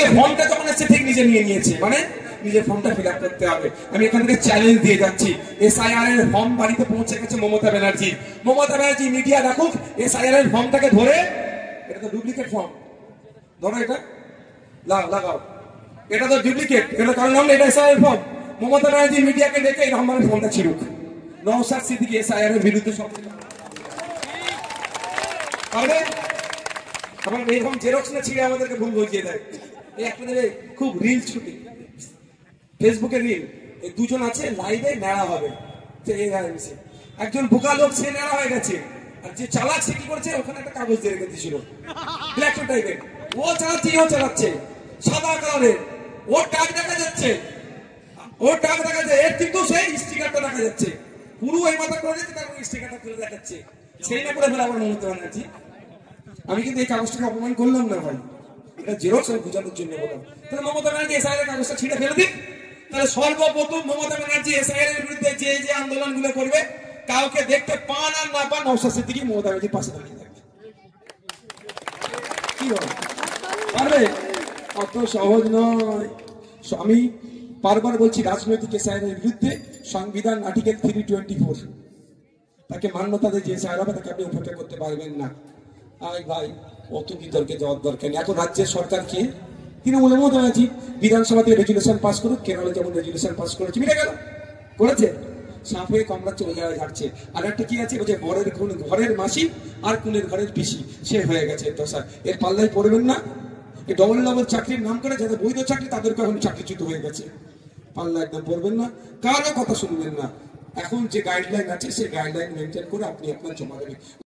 নিজের ফর্মটা যখন এসছে ঠিক নিজে নিয়ে নিয়েছে, মানে নিজের ফর্মটা ফিল আপ করতে হবে। আমি এখান থেকে চ্যালেঞ্জ দিয়ে যাচ্ছি, এসআইআর এর ফর্ম বাড়িতে পৌঁছে গেছে মমতা ব্যানার্জি। মমতা ব্যানার্জি মিডিয়া রাখুক, এসআইআর এর ফর্মটাকে ধরে, এটা তো ডুপ্লিকেট ফর্ম, ধরো এটা লাগাও, এটা তো ডুপ্লিকেট, এটা কারণ নাম এটা এসআইআর ফর্ম। মমতা ব্যানার্জি মিডিয়াকে ডেকে এই রহমানের ফর্মটা ছিড়ুক। নওশাদ সিদ্দিকী এসআইআর এর বিরুদ্ধে সব পারবে। আমার এরকম জেরক্স না ছিঁড়ে আমাদেরকে ভুল বুঝিয়ে দেয়। এই আপনাদের খুব রিল শুটিং, ফেসবুকে রিল, এই দুজন আছে লাইভে নেড়া হবে, একজন বোকা লোক সে নেড়া হয়ে গেছে, আর যে চালাক সে কি করছে, ওখানে একটা কাগজ দিয়ে রেখে দিয়েছিল ব্ল্যাক টাইপের, ও চালাচ্ছে, ও চালাচ্ছে সাদা কালারের, ওর টাক দেখা যাচ্ছে, ওর টাক দেখা যাচ্ছে, এর কিন্তু সেই স্টিকারটা দেখা যাচ্ছে, পুরো এই মাথা করে যাচ্ছে, তারপর স্টিকারটা খুলে দেখাচ্ছে, সেই না করে ফেলে আমার মমতা ব্যানার্জি। আমি কিন্তু এই কাগজটাকে অপমান করলাম না ভাই, এটা জেরক্স আমি বোঝানোর জন্য বললাম। তাহলে মমতা ব্যানার্জি এসআইআর এর কাগজটা ছিঁড়ে ফেলে দিন। তাহলে সর্বপ্রথম মমতা ব্যানার্জি এসআইআর এর বিরুদ্ধে যে যে আন্দোলনগুলো করবে, কাউকে দেখতে পান আর না পান, নওশাদ সিদ্দিকী মমতা ব্যানার্জির পাশে দাঁড়িয়ে থাকবে। কি বল পারবে? অত সহজ নয়। আমি বারবার বলছি, রাজনৈতিক এসআইআর এর বিরুদ্ধে সংবিধান আর্টিকেল 324 তাকে মান্যতা দিয়ে যে এসআইআর হবে তাকে আপনি উপেক্ষা করতে পারবেন না। আই ভাই অত বিতর্কে যাওয়ার দরকার নেই। এখন রাজ্যের সরকার কি, তৃণমূল মমতা ব্যানার্জি বিধানসভাতে রেজুলেশন পাস করুক, কেরলে যেমন রেজুলেশন পাস করেছে, মিলে গেল, করেছে, সাপে কামড়া চলে যাওয়া যাচ্ছে। আর একটা কি আছে, ওই যে বরের ঘরের মাসি আর কুনের ঘরের পিসি, সে হয়ে গেছে দশা। এর পাল্লায় পড়বেন না। এই ডবল ডবল চাকরির নাম করে যাদের বৈধ চাকরি, তাদেরকে এখন চাকরিচ্যুত হয়ে গেছে, পাল্লা একদম পড়বেন না, কারো কথা শুনবেন না। এখন যে গাইডলাইন আছে সেই গাইডলাইন মেনটেন করে আপনি আপনার জমা দেবেন।